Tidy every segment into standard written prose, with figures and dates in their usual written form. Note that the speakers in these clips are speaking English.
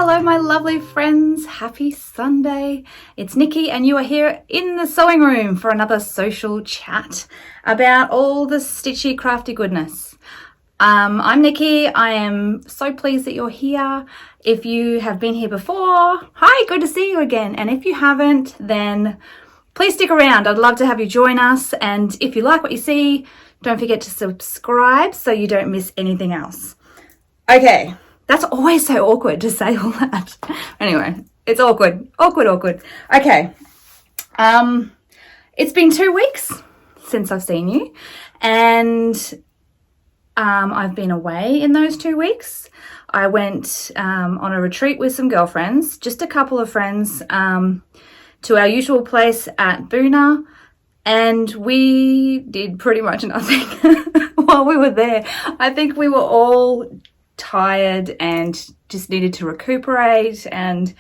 Hello my lovely friends, happy Sunday. It's Nikki and you are here in the sewing room for another social chat about all the stitchy crafty goodness. I'm Nikki. I am so pleased that you're here. If you have been here before, hi, good to see you again. And if you haven't, then please stick around. I'd love to have you join us. And if you like what you see, don't forget to subscribe so you don't miss anything else. Okay. That's always so awkward to say all that. Anyway, it's awkward. Okay. It's been 2 weeks since I've seen you, and I've been away in those 2 weeks. I went on a retreat with some girlfriends, just a couple of friends, to our usual place at Boona, and we did pretty much nothing while we were there. I think we were all tired and just needed to recuperate, and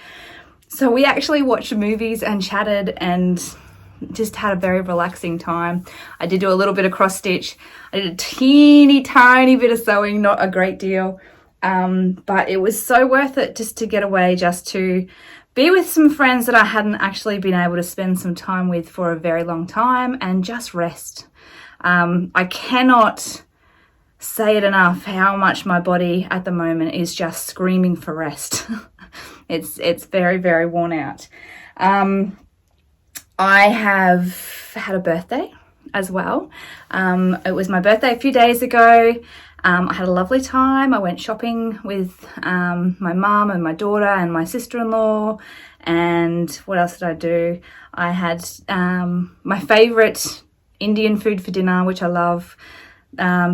so we actually watched movies and chatted and just had a very relaxing time. I did do a little bit of cross stitch. I did a teeny tiny bit of sewing, not a great deal, but it was so worth it just to get away, just to be with some friends that I hadn't actually been able to spend some time with for a very long time and just rest. I cannot say it enough how much my body at the moment is just screaming for rest. It's very, very worn out. I have had a birthday as well. It was my birthday a few days ago. I had a lovely time. I went shopping with my mum and my daughter and my sister-in-law. And what else did I do? I had my favourite Indian food for dinner, which I love.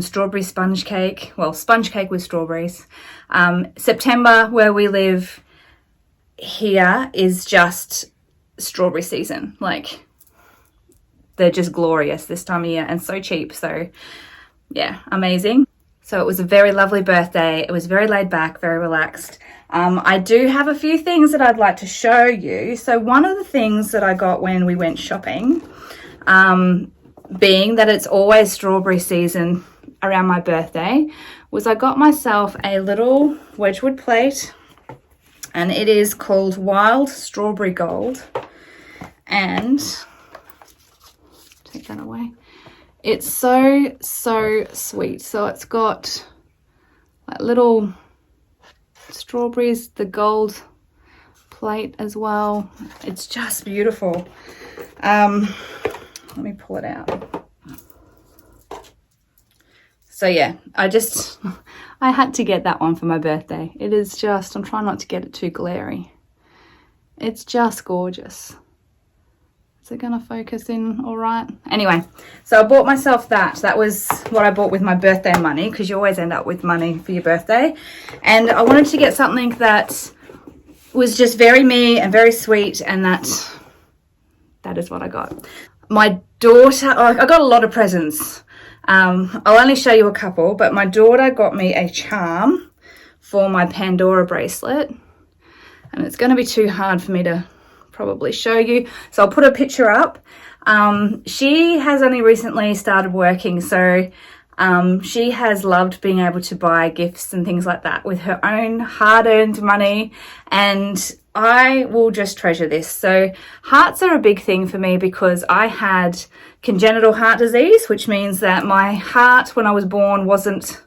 Strawberry sponge cake, sponge cake with strawberries. September, where we live here, is just strawberry season. Like, they're just glorious this time of year and so cheap. So yeah, amazing. So it was a very lovely birthday. It was very laid back, very relaxed. I do have a few things that I'd like to show you. So one of the things that I got when we went shopping, being that it's always strawberry season around my birthday, was I got myself a little Wedgwood plate, and it is called Wild Strawberry Gold. And take that away. It's so sweet. So it's got like little strawberries, the gold plate as well. It's just beautiful. Let me pull it out. So yeah, I had to get that one for my birthday. It is just, I'm trying not to get it too glary. It's just gorgeous. Is it gonna focus in all right? Anyway, so I bought myself that. That was what I bought with my birthday money, because you always end up with money for your birthday. And I wanted to get something that was just very me and very sweet, and that is what I got. My daughter, I got a lot of presents. I'll only show you a couple, but my daughter got me a charm for my Pandora bracelet, and it's going to be too hard for me to probably show you, so I'll put a picture up. She has only recently started working, so she has loved being able to buy gifts and things like that with her own hard-earned money, and I will just treasure this. So hearts are a big thing for me because I had congenital heart disease, which means that my heart when I was born wasn't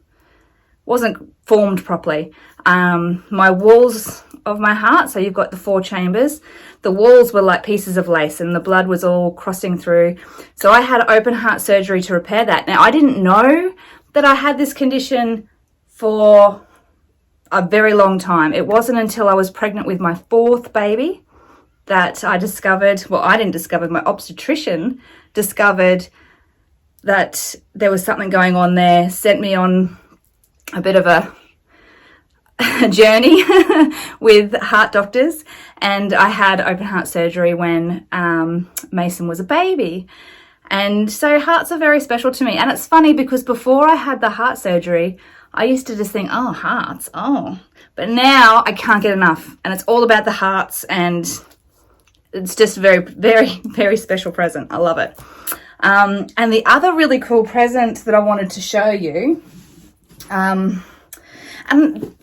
formed properly. My walls of my heart, so you've got the 4 chambers, the walls were like pieces of lace and the blood was all crossing through. So I had open heart surgery to repair that. Now, I didn't know that I had this condition for a very long time. It wasn't until I was pregnant with my 4th baby that I discovered, I didn't discover, my obstetrician discovered that there was something going on there, sent me on a bit of a journey with heart doctors, and I had open heart surgery when Mason was a baby. And so hearts are very special to me. And it's funny because before I had the heart surgery, I used to just think, oh, hearts, oh. But now I can't get enough. And it's all about the hearts, and it's just a very, very, very special present. I love it. And the other really cool present that I wanted to show you, and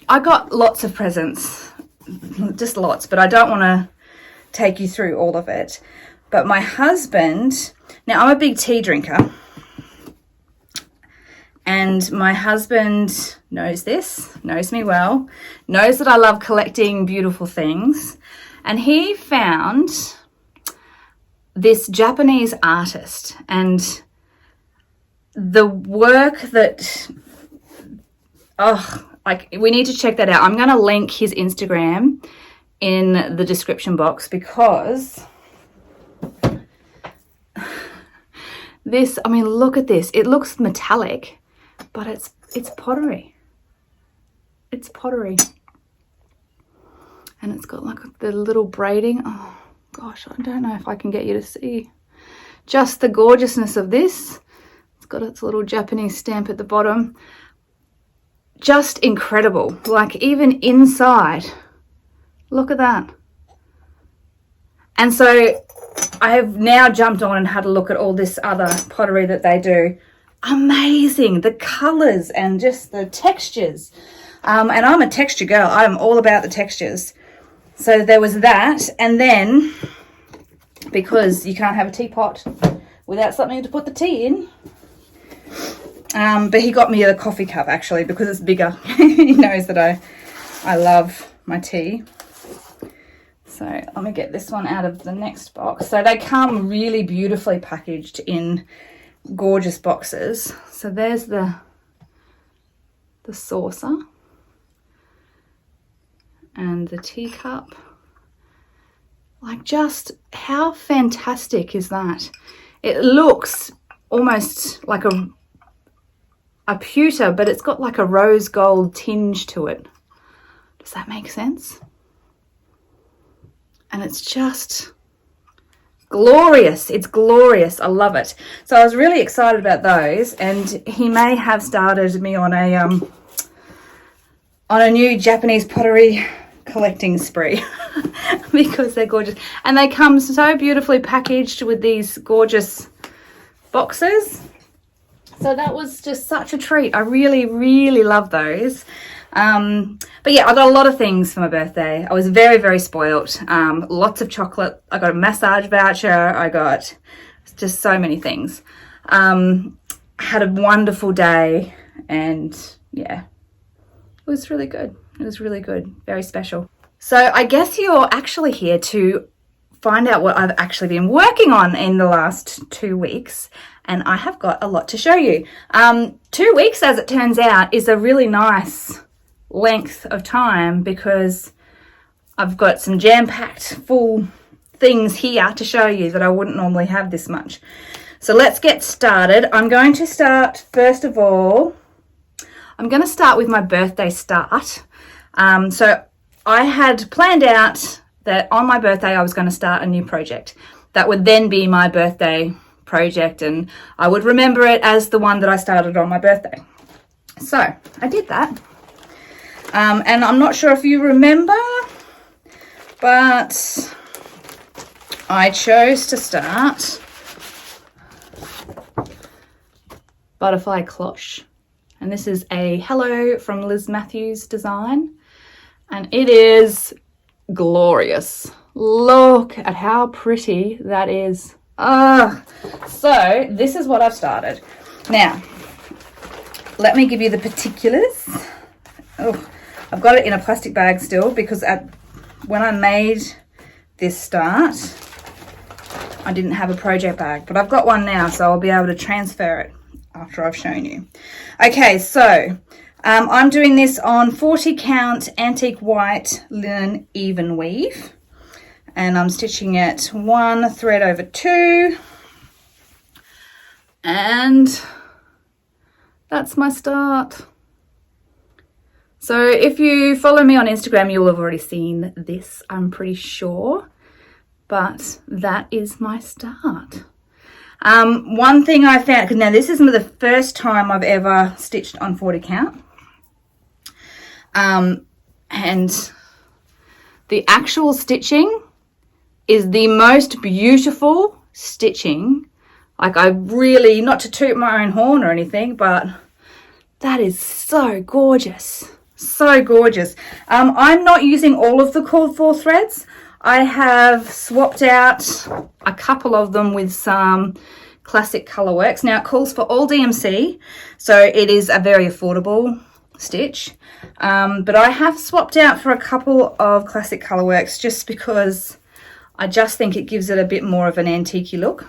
I got lots of presents just lots, but I don't want to take you through all of it. But my husband, now I'm a big tea drinker, and my husband knows this, knows me well, knows that I love collecting beautiful things, and he found this Japanese artist, and the work that, like, we need to check that out. I'm going to link his Instagram in the description box, because this, I mean, look at this. It looks metallic, but it's pottery. It's pottery. And it's got like the little braiding. Oh gosh, I don't know if I can get you to see just the gorgeousness of this. It's got its little Japanese stamp at the bottom. Just incredible. Like, even inside, look at that. And so I have now jumped on and had a look at all this other pottery that they do. Amazing, the colors and just the textures. And I'm a texture girl. I'm all about the textures. So there was that, and then, because you can't have a teapot without something to put the tea in, but he got me a coffee cup, actually, because it's bigger. He knows that I love my tea. So let me get this one out of the next box. So they come really beautifully packaged in gorgeous boxes. So there's the saucer and the teacup. Like, just how fantastic is that? It looks almost like a pewter, but it's got like a rose gold tinge to it. Does that make sense? And it's just glorious. It's glorious. I love it. So I was really excited about those, and he may have started me on a new Japanese pottery collecting spree because they're gorgeous, and they come so beautifully packaged with these gorgeous boxes. So that was just such a treat. I really, really love those. But yeah, I got a lot of things for my birthday. I was very, very spoilt. Lots of chocolate. I got a massage voucher. I got just so many things. Had a wonderful day, and yeah, it was really good. It was really good. Very special. So I guess you're actually here to find out what I've actually been working on in the last 2 weeks. And I have got a lot to show you. 2 weeks, as it turns out, is a really nice length of time, because I've got some jam-packed full things here to show you that I wouldn't normally have this much. So let's get started. I'm going to start, first of all, I'm going to start with my birthday start. So I had planned out that on my birthday I was going to start a new project that would then be my birthday project, and I would remember it as the one that I started on my birthday. So I did that. And I'm not sure if you remember, but I chose to start Butterfly Cloche. And this is a Hello from Liz Matthews design. And it is glorious. Look at how pretty that is. So this is what I've started. Now, let me give you the particulars. Oh, I've got it in a plastic bag still, because when I made this start, I didn't have a project bag, but I've got one now, so I'll be able to transfer it after I've shown you. Okay, so I'm doing this on 40 count antique white linen even weave, and I'm stitching it 1 thread over 2, and that's my start. So if you follow me on Instagram, you'll have already seen this, I'm pretty sure, but that is my start. One thing I found, because now this is the first time I've ever stitched on 40 count, and the actual stitching is the most beautiful stitching. Like, I really, not to toot my own horn or anything, but that is so gorgeous. So gorgeous. I'm not using all of the cord 4 threads. I have swapped out a couple of them with some classic Colorworks. Now it calls for all DMC, so it is a very affordable stitch. But I have swapped out for a couple of classic Colorworks just because I just think it gives it a bit more of an antique look.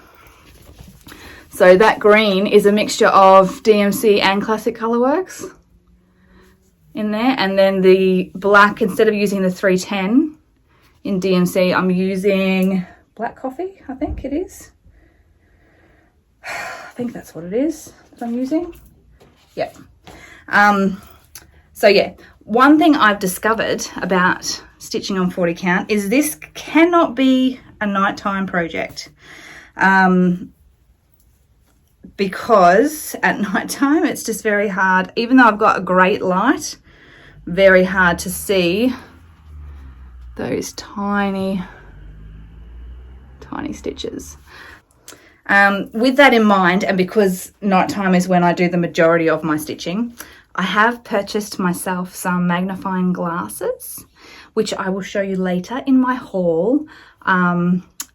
So that green is a mixture of DMC and classic Colorworks in there, and then the black, instead of using the 310 in DMC, I'm using black coffee, I think it is. I think that's what it is that I'm using. Yep. So yeah, one thing I've discovered about stitching on 40 count is this cannot be a nighttime project. Because at nighttime it's just very hard, even though I've got a great light, very hard to see those tiny stitches. With that in mind, and because nighttime is when I do the majority of my stitching, I have purchased myself some magnifying glasses, which I will show you later in my haul,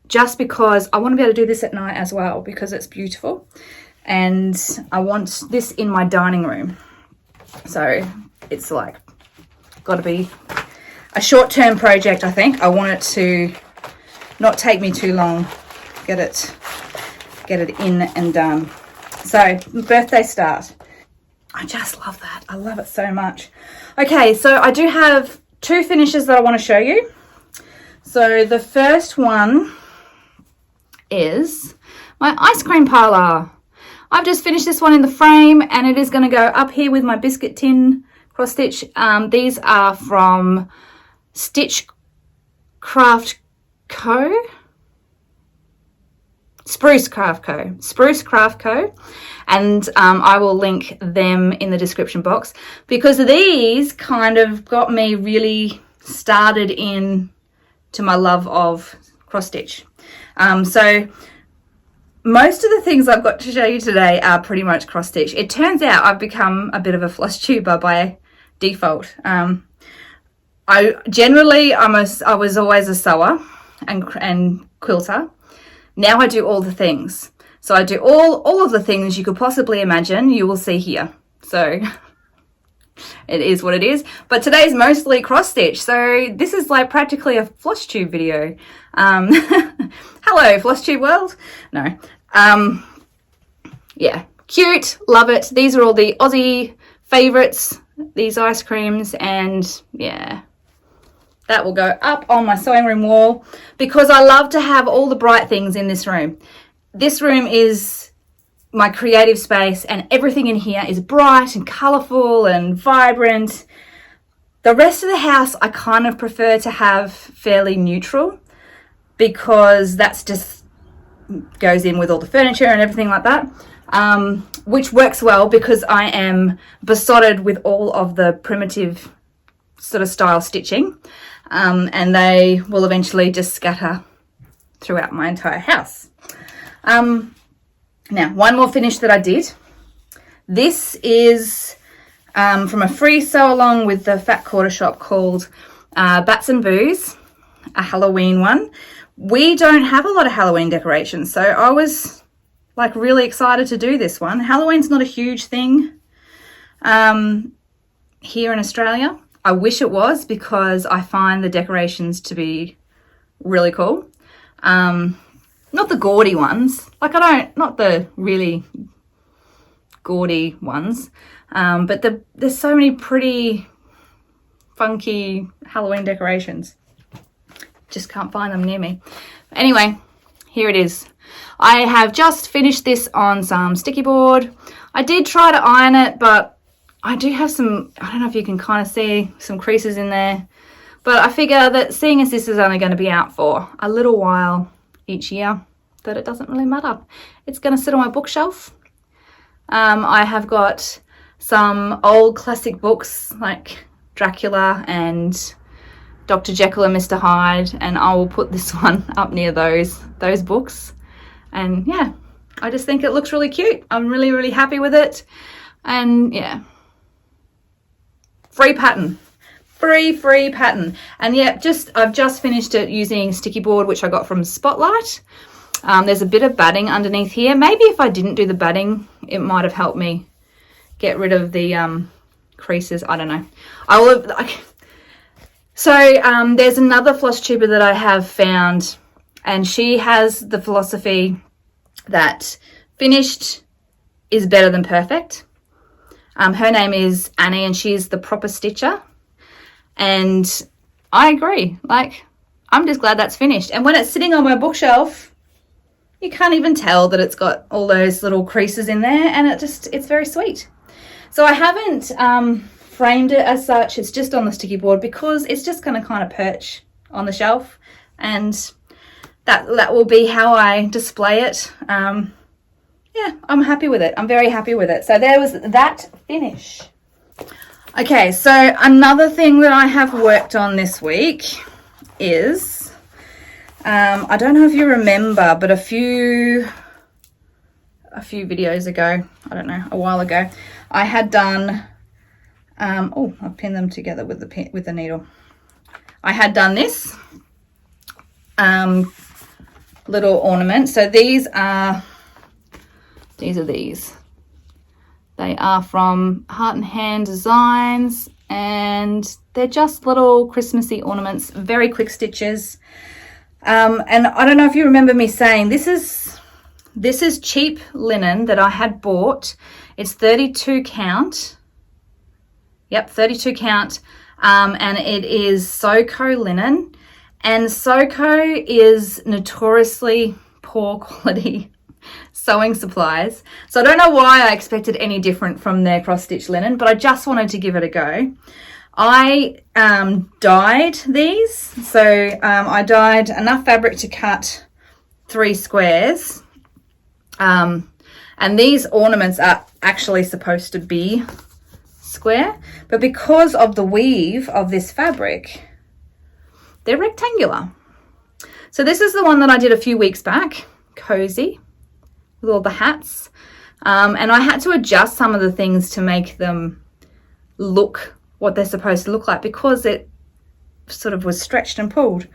just because I want to be able to do this at night as well, because it's beautiful. And I want this in my dining room. So it's like got to be a short-term project, I think. I want it to not take me too long. Get it in and done. So birthday start. I just love that. I love it so much. Okay, so I do have 2 finishes that I want to show you. So the first one is my ice cream parlor. I've just finished this one in the frame, and it is going to go up here with my biscuit tin cross stitch. These are from Stitch Craft Co. Spruce Craft Co. And I will link them in the description box, because these kind of got me really started in to my love of cross stitch. So most of the things I've got to show you today are pretty much cross stitch. It turns out I've become a bit of a Flosstuber by default. I was always a sewer and quilter. Now I do all the things. So I do all of the things you could possibly imagine. You will see here. So it is what it is. But today's mostly cross stitch. So this is like practically a Flosstube video. Hello, Flosstube world. No. Yeah, cute. Love it. These are all the Aussie favorites, these ice creams, and yeah, that will go up on my sewing room wall, because I love to have all the bright things in this room. This room is my creative space, and everything in here is bright and colourful and vibrant. The rest of the house I kind of prefer to have fairly neutral, because that's just goes in with all the furniture and everything like that, which works well because I am besotted with all of the primitive sort of style stitching, and they will eventually just scatter throughout my entire house. Now, one more finish that I did. This is from a free sew along with the Fat Quarter Shop called Bats and Booze, a Halloween one. We don't have a lot of Halloween decorations, so I was like really excited to do this one. Halloween's not a huge thing here in Australia. I wish it was, because I find the decorations to be really cool. Not the gaudy ones, like not the really gaudy ones, but there's so many pretty funky Halloween decorations. Just can't find them near me. Anyway, here it is. I have just finished this on some sticky board. I did try to iron it, but I do have some, I don't know if you can kind of see some creases in there, but I figure that seeing as this is only going to be out for a little while each year, that it doesn't really matter. It's going to sit on my bookshelf. I have got some old classic books like Dracula and Dr. Jekyll and Mr. Hyde, and I will put this one up near those books. And yeah, I just think it looks really cute. I'm really, really happy with it. And yeah, free pattern. Free pattern. And yeah, I've just finished it using sticky board, which I got from Spotlight. There's a bit of batting underneath here. Maybe if I didn't do the batting, it might have helped me get rid of the creases. I don't know. I will have, so there's another Flosstuber that I have found, and she has the philosophy that finished is better than perfect. Her name is Annie, and she's the proper stitcher. And I agree. Like, I'm just glad that's finished. And when it's sitting on my bookshelf, you can't even tell that it's got all those little creases in there, and it's very sweet. So I haven't framed it as such. It's just on the sticky board because it's just going to kind of perch on the shelf, and that will be how I display it. Yeah, I'm happy with it. I'm very happy with it. So there was that finish. Okay, so another thing that I have worked on this week is, I don't know if you remember, but a few videos ago, I don't know, a while ago, I had done, oh, I've pinned them together with the needle. I had done this little ornament. So these are these. They are from Heart and Hand Designs, and they're just little Christmassy ornaments, very quick stitches. And I don't know if you remember me saying this is cheap linen that I had bought. It's 32 count. Yep, 32 count. And it is Soko linen. And Soko is notoriously poor quality sewing supplies. So I don't know why I expected any different from their cross-stitch linen, but I just wanted to give it a go. I dyed these. So I dyed enough fabric to cut 3 squares. And these ornaments are actually supposed to be square, but because of the weave of this fabric, they're rectangular. So this is the one that I did a few weeks back, cozy, with all the hats. And I had to adjust some of the things to make them look what they're supposed to look like because it sort of was stretched and pulled.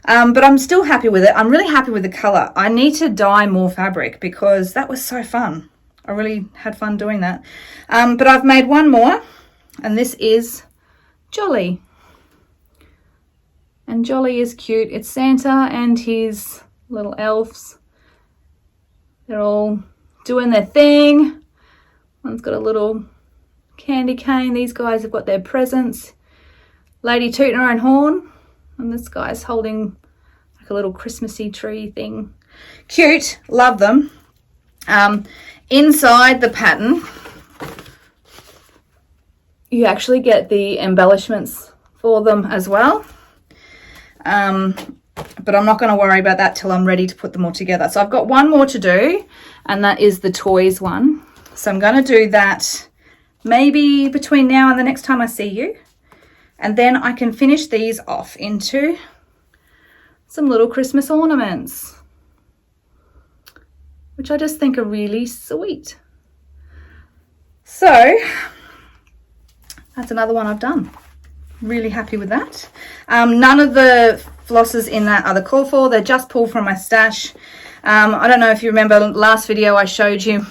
But I'm still happy with it. I'm really happy with the color. I need to dye more fabric because that was so fun. I really had fun doing that. But I've made one more, and this is Jolly. And Jolly is cute. It's Santa and his little elves. They're all doing their thing. One's got a little candy cane. These guys have got their presents. Lady tooting her own horn. And this guy's holding like a little Christmassy tree thing. Cute. Love them. Inside the pattern, you actually get the embellishments for them as well. But I'm not going to worry about that till I'm ready to put them all together. So I've got one more to do, and that is the toys one. So I'm going to do that maybe between now and the next time I see you. And then I can finish these off into some little Christmas ornaments, which I just think are really sweet. So that's another one I've done. Really happy with that. None of the flosses in that are the call for. They're just pulled from my stash. I don't know if you remember last video I showed you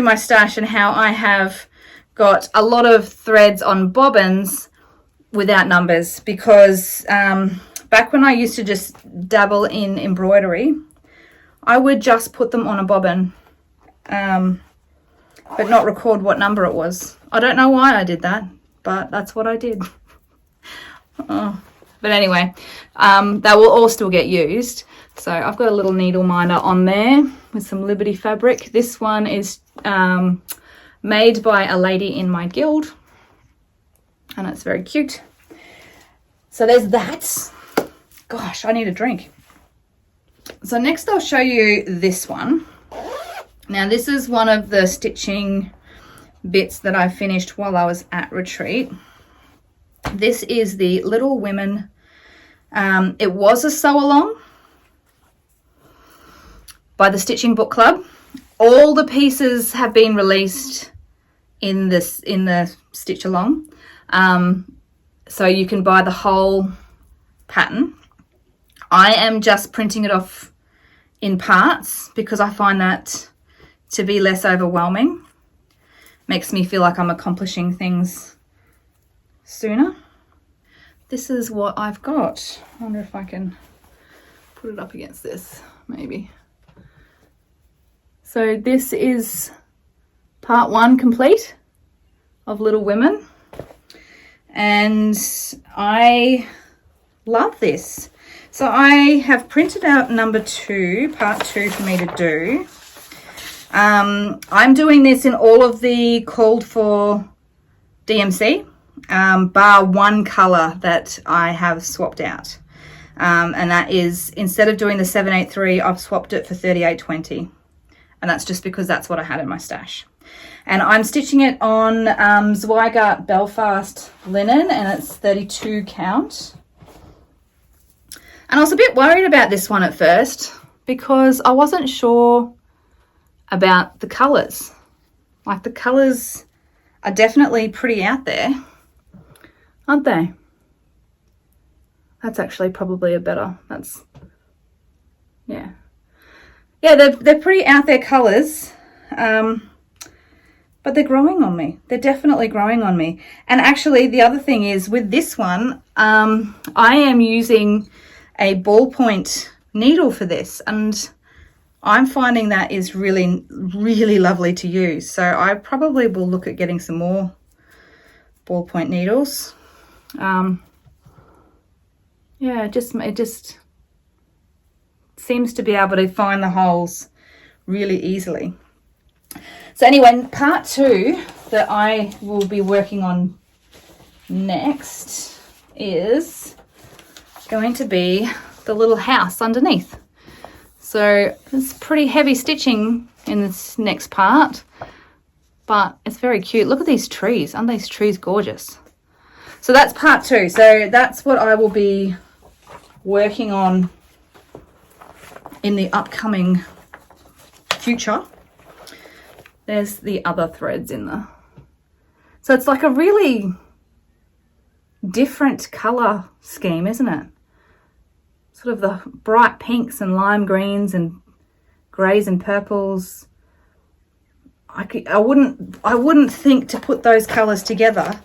my stash and how I have got a lot of threads on bobbins without numbers because back when I used to just dabble in embroidery, I would just put them on a bobbin but not record what number it was. I don't know why I did that, but that's what I did. But anyway, they will all still get used. So I've got a little needle minder on there with some Liberty fabric. This one is made by a lady in my guild, and it's very cute. So there's that. Gosh, I need a drink. So next I'll show you this one. Now this is one of the stitching bits that I finished while I was at retreat. This is the Little Women. It was a sew along by the Stitching Book Club. All the pieces have been released in the stitch along. So you can buy the whole pattern. I am just printing it off in parts because I find that to be less overwhelming. Makes me feel like I'm accomplishing things sooner. This is what I've got. I wonder if I can put it up against this, maybe. So this is part 1 complete of Little Women. And I love this. So I have printed out number 2, part 2 for me to do. I'm doing this in all of the called for DMC, bar one colour that I have swapped out. And that is, instead of doing the 783, I've swapped it for 3820. And that's just because that's what I had in my stash. And I'm stitching it on Zweigart Belfast linen, and it's 32 count. And I was a bit worried about this one at first because I wasn't sure about the colours. Like, the colours are definitely pretty out there, aren't they? That's actually probably a better, that's, yeah. Yeah, they're pretty out there colours, but they're growing on me. They're definitely growing on me. And actually the other thing is with this one, I am using a ballpoint needle for this, and I'm finding that is really, really lovely to use. So I probably will look at getting some more ballpoint needles. Yeah, it just seems to be able to find the holes really easily. So anyway, part 2 that I will be working on next is going to be the little house underneath. So it's pretty heavy stitching in this next part, but it's very cute. Look at these trees. Aren't these trees gorgeous? So that's part 2. So that's what I will be working on in the upcoming future. There's the other threads in there. So it's like a really different colour scheme, isn't it? Sort of the bright pinks and lime greens and greys and purples. I wouldn't think to put those colours together.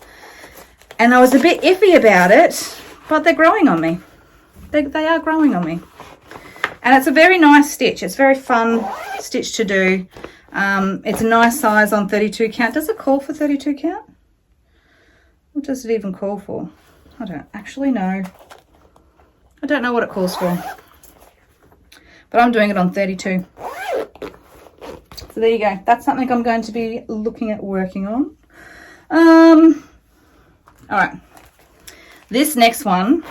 And I was a bit iffy about it, but they're growing on me. They are growing on me. And it's a very nice stitch. It's a very fun stitch to do. It's a nice size on 32 count. Does it call for 32 count? What does it even call for? I don't actually know. I don't know what it calls for. But I'm doing it on 32. So there you go. That's something I'm going to be looking at working on. All right. This next one,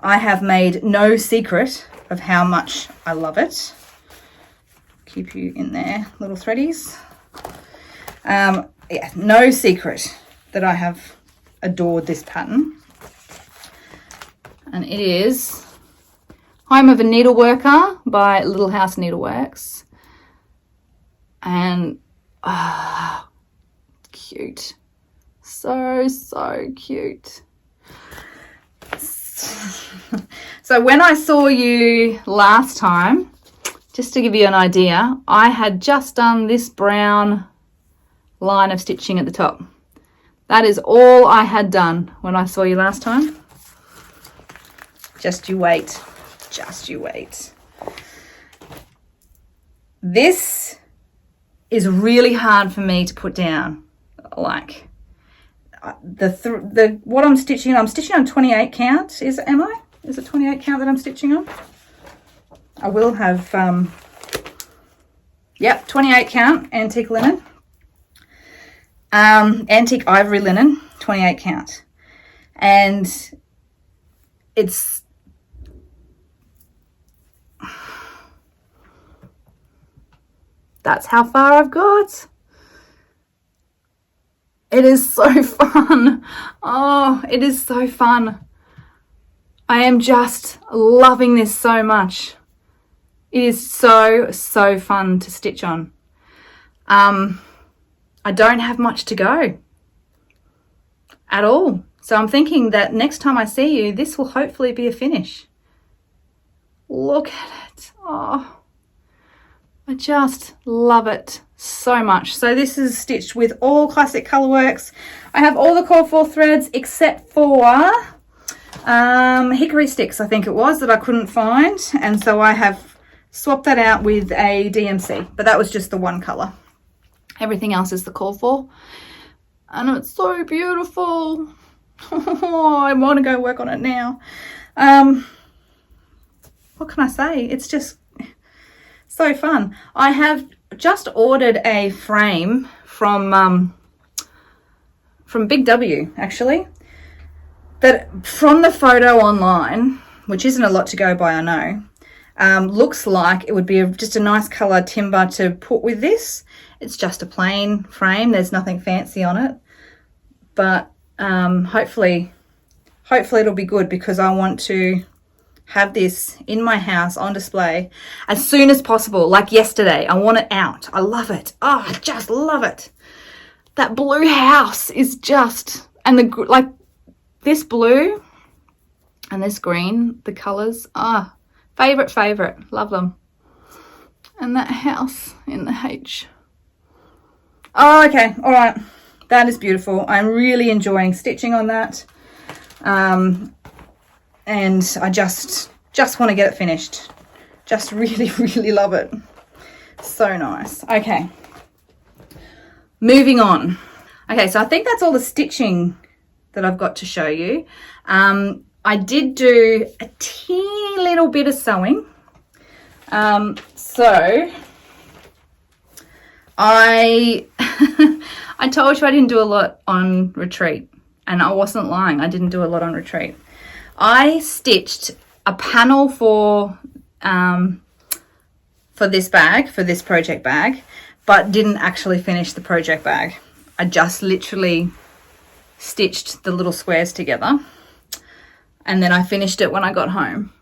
I have made no secret of how much I love it. Keep you in there, little threadies. Yeah, no secret that I have adored this pattern. And it is Home of a Needleworker by Little House Needleworks. And, cute. So cute. So when I saw you last time, just to give you an idea, I had just done this brown line of stitching at the top. That is all I had done when I saw you last time. Just you wait. Just you wait. This is really hard for me to put down. Like, what I'm stitching on 28 count. Is it 28 count that I'm stitching on? I will have, yep, 28 count antique linen. Antique ivory linen, 28 count. And it's, that's how far I've got. It is so fun. Oh, it is so fun. I am just loving this so much. It is so fun to stitch on. I don't have much to go. at all. So I'm thinking that next time I see you, this will hopefully be a finish. Look at it. Oh, I just love it so much. So this is stitched with all classic Colourworks. I have all the core 4 threads except for hickory sticks, I think it was, that I couldn't find. And so I have swapped that out with a DMC, but that was just the one colour. Everything else is the core 4. And it's so beautiful. Oh, I want to go work on it now. What can I say? It's just so fun. I have just ordered a frame from Big W, actually. That from the photo online, which isn't a lot to go by, I know, looks like it would be just a nice colour timber to put with this. It's just a plain frame. There's nothing fancy on it. But hopefully it'll be good, because I want to have this in my house on display as soon as possible, like yesterday. I want it out. I love it. Oh, I just love it. That blue house is just, and like this blue and this green, the colours, favorite, love them. And that house in the H. Oh, okay, all right. That is beautiful. I'm really enjoying stitching on that. And I just want to get it finished. Just really, really love it. So nice. Okay. Moving on. Okay, so I think that's all the stitching that I've got to show you. I did do a teeny little bit of sewing. So I told you I didn't do a lot on retreat, and I wasn't lying. I didn't do a lot on retreat. I stitched a panel for this bag, for this project bag, but didn't actually finish the project bag. I just literally stitched the little squares together, and then I finished it when I got home.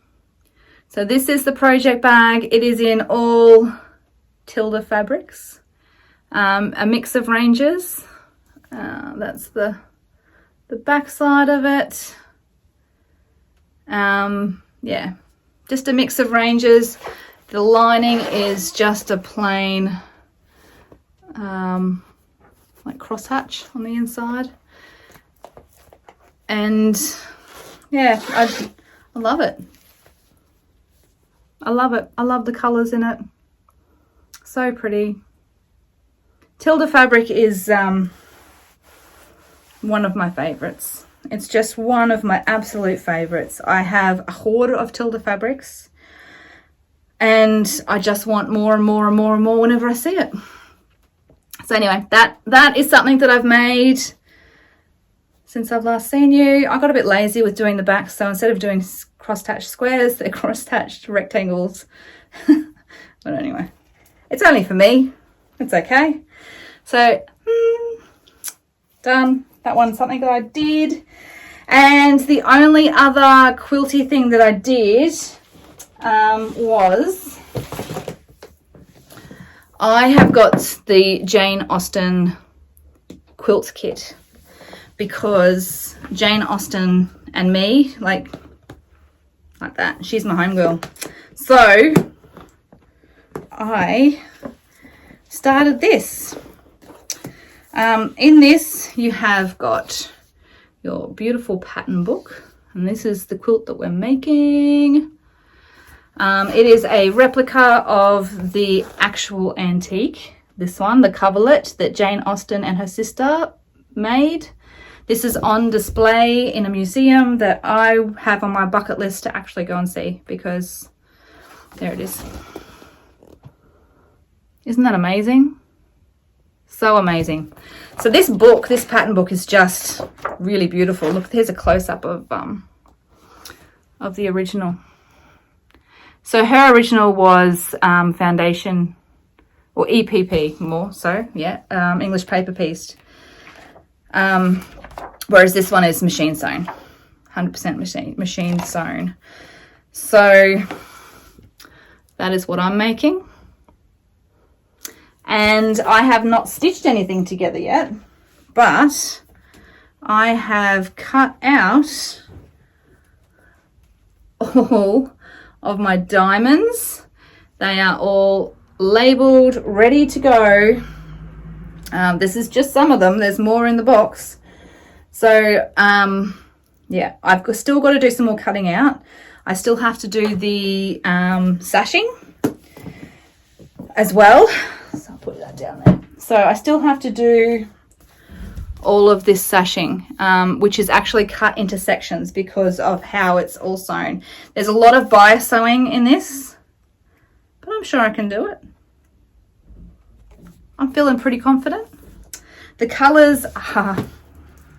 So this is the project bag. It is in all Tilda fabrics. A mix of ranges. That's the back side of it. Yeah, just a mix of ranges. The lining is just a plain like crosshatch on the inside. And yeah, I love it. I love it. I love the colours in it. So pretty. Tilda fabric is one of my favourites. It's just one of my absolute favourites. I have a hoard of Tilda fabrics, and I just want more and more and more and more whenever I see it. So anyway, that is something that I've made since I've last seen you. I got a bit lazy with doing the back, so instead of doing cross-hatched squares, they're cross-hatched rectangles. But anyway, it's only for me. It's okay. So, done. That one's something that I did. And the only other quilty thing that I did was I have got the Jane Austen quilt kit, because Jane Austen and me, like that, she's my homegirl. So I started this. In this you have got your beautiful pattern book, and this is the quilt that we're making. It is a replica of the actual antique, this one, the coverlet that Jane Austen and her sister made. This is on display in a museum that I have on my bucket list to actually go and see, because there it is. Isn't that amazing? So amazing. So this book, this pattern book, is just really beautiful. Look, here's a close-up of the original. So her original was foundation, or EPP more so, yeah, English paper pieced. Whereas this one is machine sewn, 100% machine sewn. So that is what I'm making. And I have not stitched anything together yet, but I have cut out all of my diamonds. They are all labeled, ready to go. This is just some of them. There's more in the box. So yeah, I've still got to do some more cutting out. I still have to do the sashing as well. So I'll put that down there. So I still have to do all of this sashing, which is actually cut into sections because of how it's all sewn. There's a lot of bias sewing in this, but I'm sure I can do it. I'm feeling pretty confident. The colors are,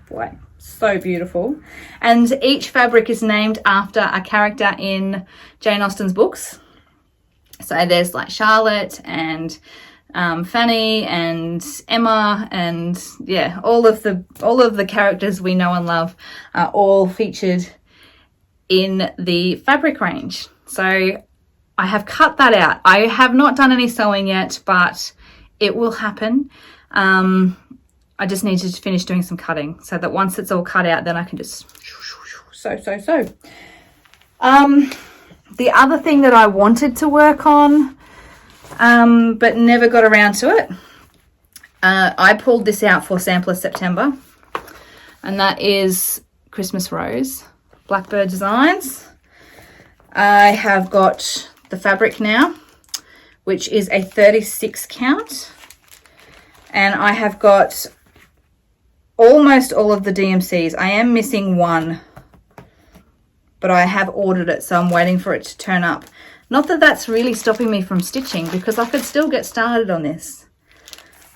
boy, so beautiful. And each fabric is named after a character in Jane Austen's books. So there's like Charlotte and Fanny and Emma, and yeah, all of the characters we know and love are all featured in the fabric range. So I have cut that out. I have not done any sewing yet, but it will happen. I just need to finish doing some cutting so that once it's all cut out, then I can just sew. The other thing that I wanted to work on, but never got around to it, I pulled this out for Sampler September, and that is Christmas Rose, Blackbird Designs. I have got the fabric now, which is a 36 count, and I have got almost all of the DMCs. I am missing one, but I have ordered it, so I'm waiting for it to turn up. Not that that's really stopping me from stitching, because I could still get started on this.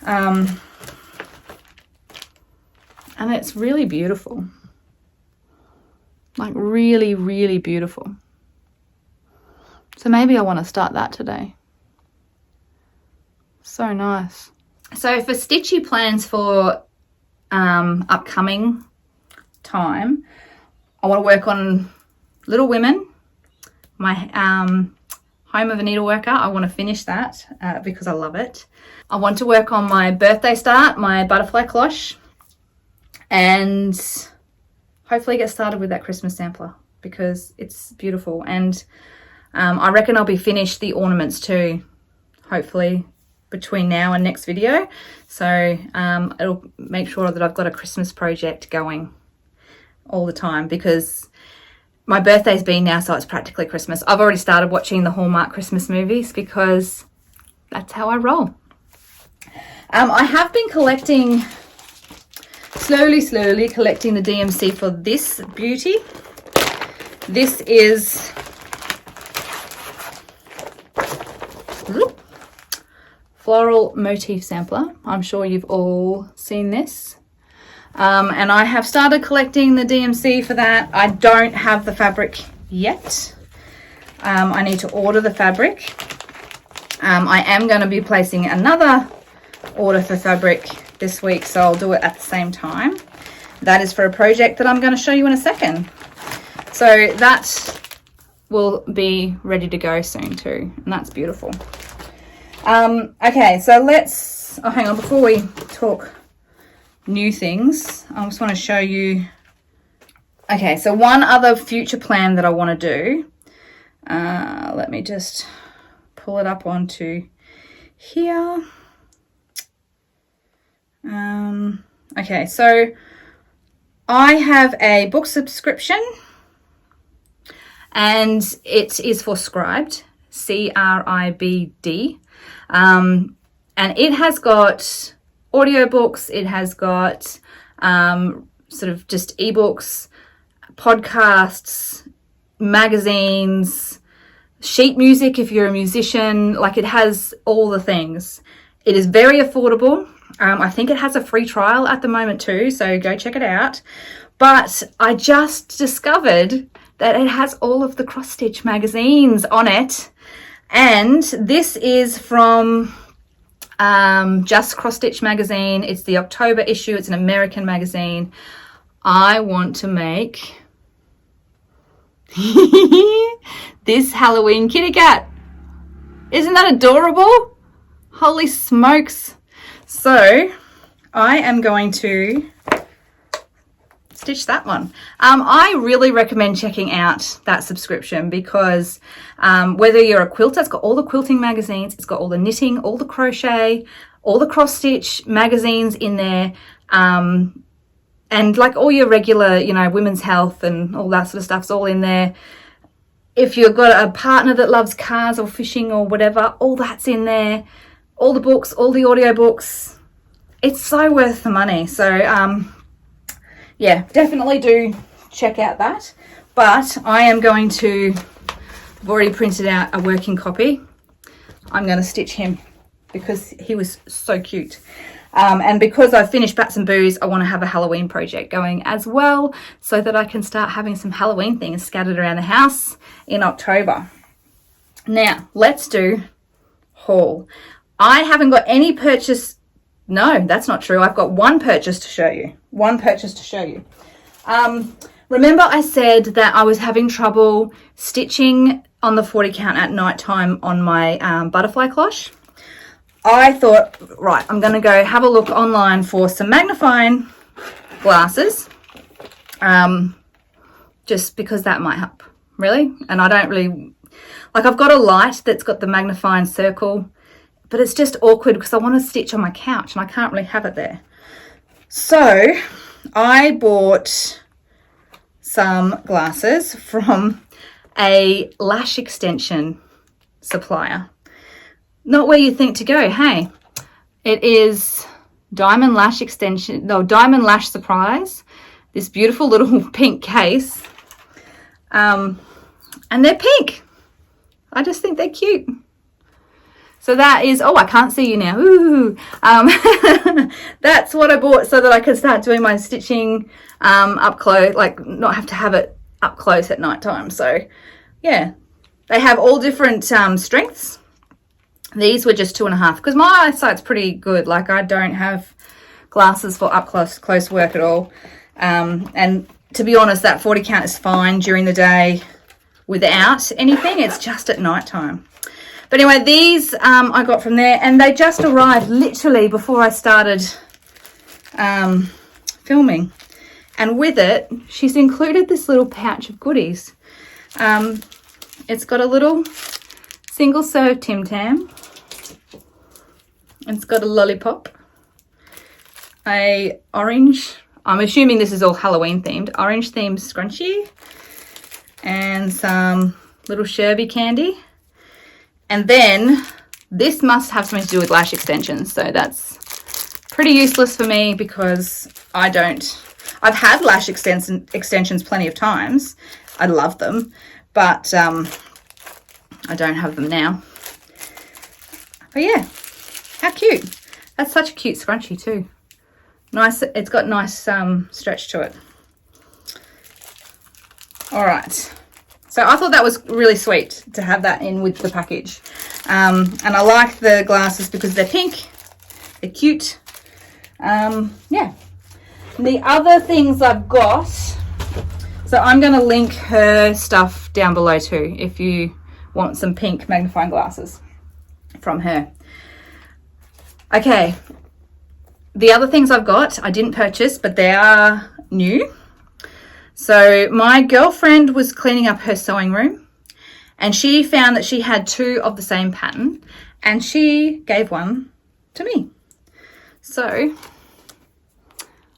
And it's really beautiful. Like really, really beautiful. So maybe I want to start that today. So nice. So for stitchy plans for upcoming time, I want to work on Little Women, my Home of a Needleworker. I want to finish that because I love it. I want to work on my birthday start, my butterfly cloche, and hopefully get started with that Christmas sampler because it's beautiful. And I reckon I'll be finished the ornaments too, hopefully between now and next video. So it'll make sure that I've got a Christmas project going all the time, because my birthday's been now, so it's practically Christmas. I've already started watching the Hallmark Christmas movies because that's how I roll. I have been collecting, slowly collecting the DMC for this beauty. This is Floral Motif Sampler. I'm sure you've all seen this. And I have started collecting the DMC for that. I don't have the fabric yet. I need to order the fabric. I am going to be placing another order for fabric this week, so I'll do it at the same time. That is for a project that I'm going to show you in a second. So that will be ready to go soon too, and that's beautiful. Okay, so let's, oh hang on, before we talk new things, I just want to show you, okay, so one other future plan that I want to do, let me just pull it up onto here. Okay, so I have a book subscription, and it is for Scribd, C-R-I-B-D, and it has got audiobooks, it has got sort of just ebooks, podcasts, magazines, sheet music if you're a musician. Like, it has all the things. It is very affordable. I think it has a free trial at the moment too, so go check it out. But I just discovered that it has all of the Crossstitch magazines on it, and this is from Just Crossstitch magazine. It's the October issue. It's an American magazine. I want to make this Halloween kitty cat. Isn't that adorable? Holy smokes. So I am going to stitch that one. I really recommend checking out that subscription because whether you're a quilter, it's got all the quilting magazines, it's got all the knitting, all the crochet, all the cross stitch magazines in there, and like all your regular, you know, women's health and all that sort of stuff's all in there. If you've got a partner that loves cars or fishing or whatever, all that's in there. All the books, all the audio books. It's so worth the money. So yeah, definitely do check out that. But I am going to, I've already printed out a working copy. I'm going to stitch him because he was so cute. And because I've finished Bats and Boos, I want to have a Halloween project going as well so that I can start having some Halloween things scattered around the house in October. Now, let's do haul. I haven't got any purchase. No, that's not true. I've got one purchase to show you. Remember I said that I was having trouble stitching on the 40 count at night time on my butterfly cloche? I thought, right, I'm going to go have a look online for some magnifying glasses, just because that might help, really. And I don't really, like, I've got a light that's got the magnifying circle, but it's just awkward because I want to stitch on my couch and I can't really have it there. So I bought some glasses from a lash extension supplier. Not where you think to go, hey. It is Diamond Lash Extension, no, Diamond Lash Surprise. This beautiful little pink case. And they're pink. I just think they're cute. So that is, oh, I can't see you now. Ooh. That's what I bought so that I could start doing my stitching up close, like not have to have it up close at night time. So yeah, they have all different strengths. These were just 2.5 because my eyesight's pretty good. Like I don't have glasses for up close work at all. And to be honest, that 40 count is fine during the day without anything. It's just at night time. But anyway, these I got from there, and they just arrived literally before I started filming. And with it, she's included this little pouch of goodies. It's got a little single serve Tim Tam. It's got a lollipop, a orange, I'm assuming this is all Halloween themed, orange themed scrunchie, and some little Sherby candy. And then this must have something to do with lash extensions. So that's pretty useless for me because I've had lash extensions plenty of times. I love them, but I don't have them now. But yeah, how cute. That's such a cute scrunchie too. Nice, it's got nice stretch to it. All right. So I thought that was really sweet to have that in with the package. And I like the glasses because they're pink, they're cute. Yeah. The other things I've got, so I'm going to link her stuff down below too if you want some pink magnifying glasses from her. Okay. The other things I've got, I didn't purchase, but they are new. So my girlfriend was cleaning up her sewing room and she found that she had 2 of the same pattern and she gave one to me. So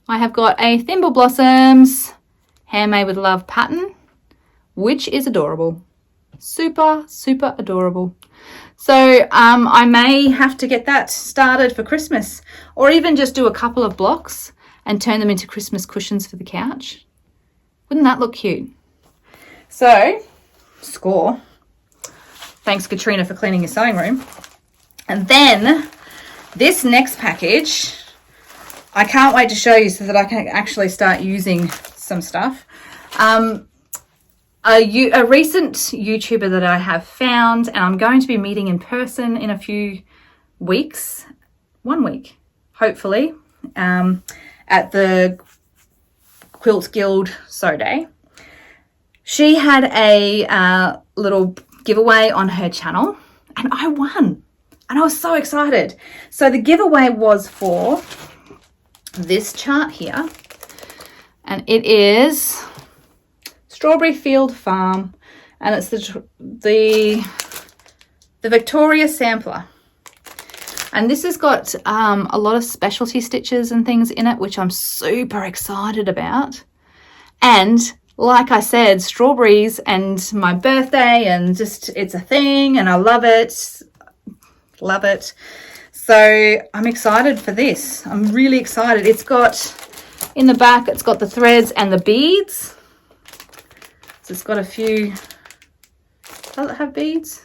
I have got a Thimble Blossoms Handmade with Love pattern, which is adorable. Super, super adorable. So I may have to get that started for Christmas, or even just do a couple of blocks and turn them into Christmas cushions for the couch. Wouldn't that look cute? So, score. Thanks, Katrina, for cleaning your sewing room. And then this next package, I can't wait to show you so that I can actually start using some stuff. A recent YouTuber that I have found, and I'm going to be meeting in person in a few weeks, 1 week, hopefully, at the Quilt Guild Sew Day. She had a little giveaway on her channel and I won, and I was so excited. So the giveaway was for this chart here, and it is Strawberry Field Farm, and it's the Victoria sampler. And this has got a lot of specialty stitches and things in it, which I'm super excited about. And like I said, strawberries and my birthday, and just it's a thing, and I love it. Love it. So I'm excited for this. I'm really excited. It's got, in the back, it's got the threads and the beads. So it's got a few, does it have beads?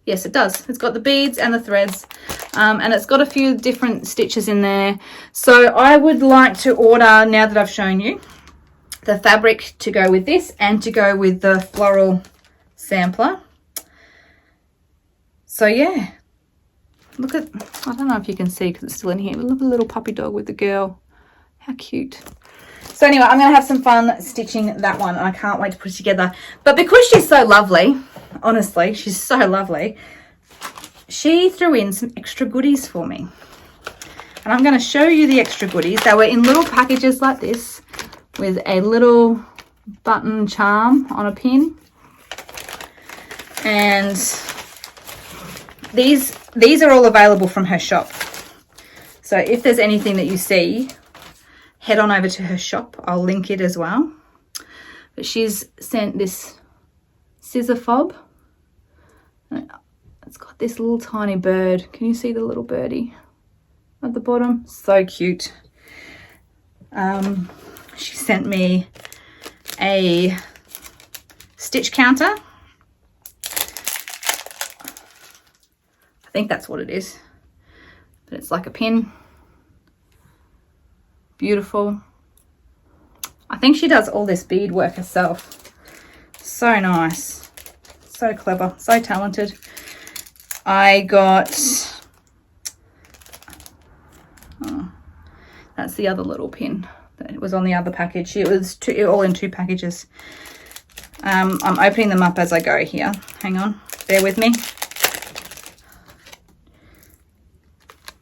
Yes, it does. It's got the beads and the threads, and it's got a few different stitches in there. So I would like to order, now that I've shown you, the fabric to go with this and to go with the floral sampler. So yeah, look at, I don't know if you can see because it's still in here, but look at the little puppy dog with the girl. How cute. So anyway, I'm going to have some fun stitching that one, and I can't wait to put it together. But because she's so lovely, honestly, she's so lovely, she threw in some extra goodies for me. And I'm going to show you the extra goodies. They were in little packages like this, with a little button charm on a pin. And these are all available from her shop. So if there's anything that you see, head on over to her shop. I'll link it as well. But she's sent this scissor fob. It's got this little tiny bird. Can you see the little birdie at the bottom? So cute. She sent me a stitch counter. I think that's what it is, but it's like a pin. Beautiful. I think she does all this bead work herself. So nice, so clever, so talented. I got, oh, that's the other little pin. It was on the other package. It was all in 2 packages. I'm opening them up as I go here. Hang on, bear with me.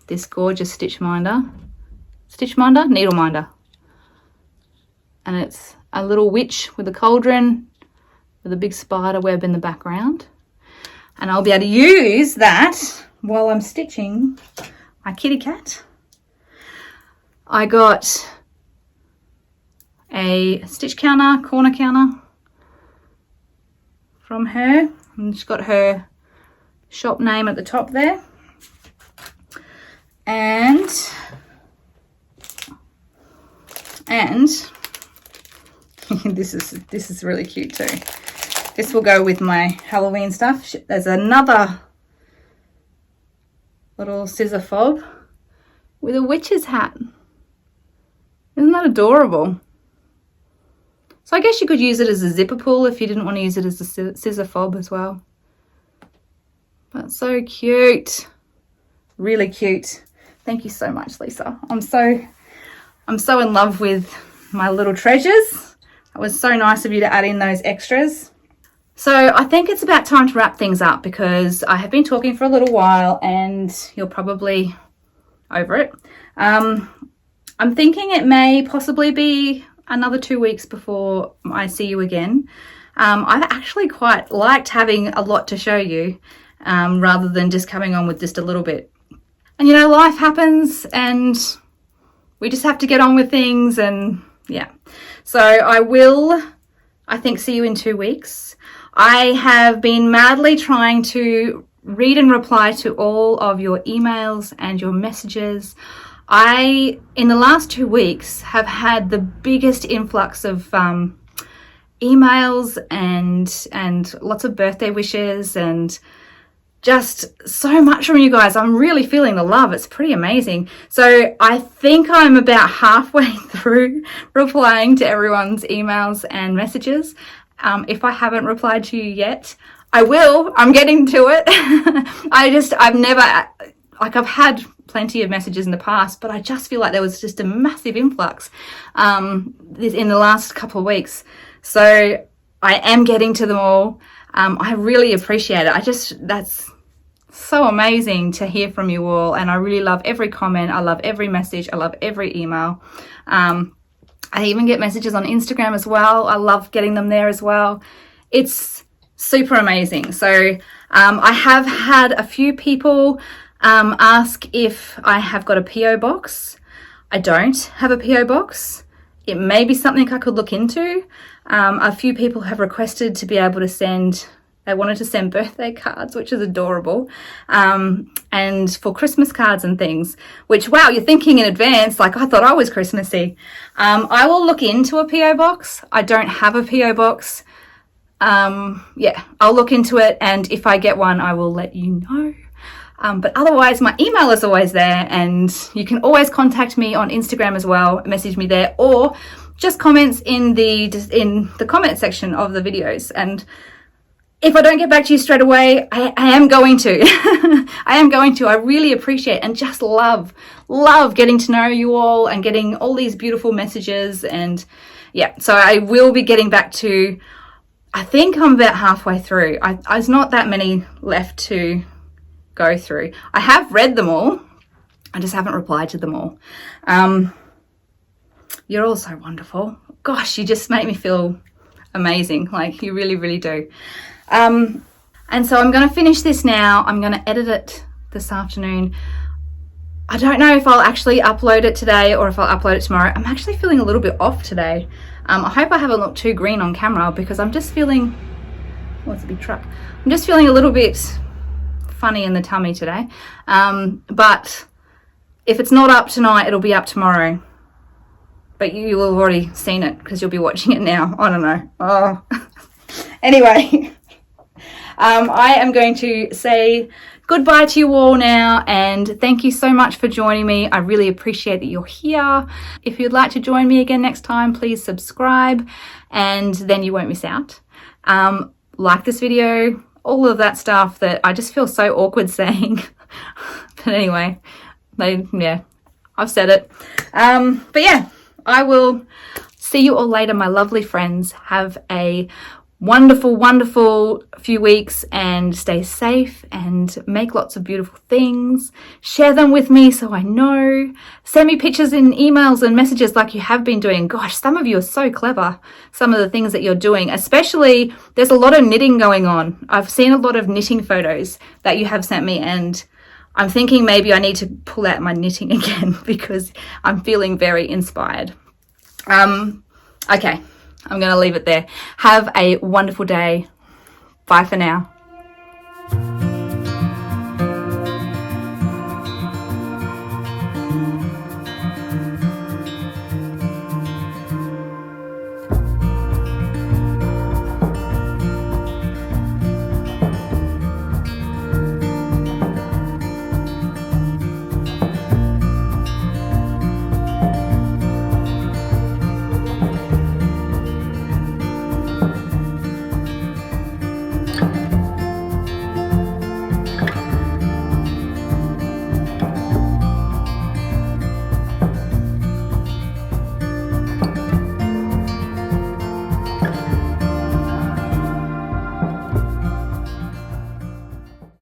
This gorgeous stitch minder, needle minder. And it's a little witch with a cauldron with a big spider web in the background. And I'll be able to use that while I'm stitching my kitty cat. I got a stitch counter, corner counter from her, and she's got her shop name at the top there. And this is really cute too. This will go with my Halloween stuff. There's another little scissor fob with a witch's hat. Isn't that adorable? So I guess you could use it as a zipper pull if you didn't want to use it as a scissor fob as well. But so cute. Really cute. Thank you so much, Lisa. I'm so in love with my little treasures. It was so nice of you to add in those extras. So I think it's about time to wrap things up because I have been talking for a little while and you're probably over it. I'm thinking it may possibly be another 2 weeks before I see you again. I've actually quite liked having a lot to show you rather than just coming on with just a little bit. And you know, life happens and we just have to get on with things, and yeah. So I will, I think, see you in 2 weeks. I have been madly trying to read and reply to all of your emails and your messages. In the last 2 weeks, have had the biggest influx of emails and lots of birthday wishes and just so much from you guys. I'm really feeling the love. It's pretty amazing. So I think I'm about halfway through replying to everyone's emails and messages. If I haven't replied to you yet, I will. I'm getting to it. I've never, like, I've had plenty of messages in the past, but I just feel like there was just a massive influx in the last couple of weeks. So I am getting to them all. I really appreciate it. That's so amazing to hear from you all, and I really love every comment. I love every message. I love every email. I even get messages on Instagram as well. I love getting them there as well. It's super amazing. So I have had a few people ask if I have got a PO box. I don't have a PO box. It may be something I could look into. A few people have requested to be able to send, they wanted to send birthday cards, which is adorable, and for Christmas cards and things, which, wow, you're thinking in advance, like I thought I was Christmassy. I will look into a PO box. I don't have a PO box. Yeah, I'll look into it, and if I get one, I will let you know. But otherwise, my email is always there, and you can always contact me on Instagram as well, message me there, or just comments in the comment section of the videos. And if I don't get back to you straight away, I am going to. I am going to. I really appreciate and just love getting to know you all and getting all these beautiful messages. And yeah, so I will be getting back to, I think I'm about halfway through. There's not that many left to go through. I have read them all. I just haven't replied to them all. You're all so wonderful. Gosh, you just make me feel amazing. Like, you really, really do. And so I'm going to finish this now. I'm going to edit it this afternoon. I don't know if I'll actually upload it today or if I'll upload it tomorrow. I'm actually feeling a little bit off today. I hope I haven't looked too green on camera, because I'm just feeling, what's a big truck? I'm just feeling a little bit funny in the tummy today. But if it's not up tonight, it'll be up tomorrow. But you will have already seen it because you'll be watching it now. I don't know. Oh. Anyway, I am going to say goodbye to you all now, and thank you so much for joining me. I really appreciate that you're here. If you'd like to join me again next time, please subscribe, and then you won't miss out. Like this video, all of that stuff that I just feel so awkward saying. But anyway, yeah, I've said it. But yeah, I will see you all later, my lovely friends. Have a wonderful, wonderful few weeks, and stay safe and make lots of beautiful things. Share them with me so I know. Send me pictures in emails and messages like you have been doing. Gosh, some of you are so clever. Some of the things that you're doing, especially there's a lot of knitting going on. I've seen a lot of knitting photos that you have sent me, and I'm thinking maybe I need to pull out my knitting again because I'm feeling very inspired. Okay, I'm going to leave it there. Have a wonderful day. Bye for now.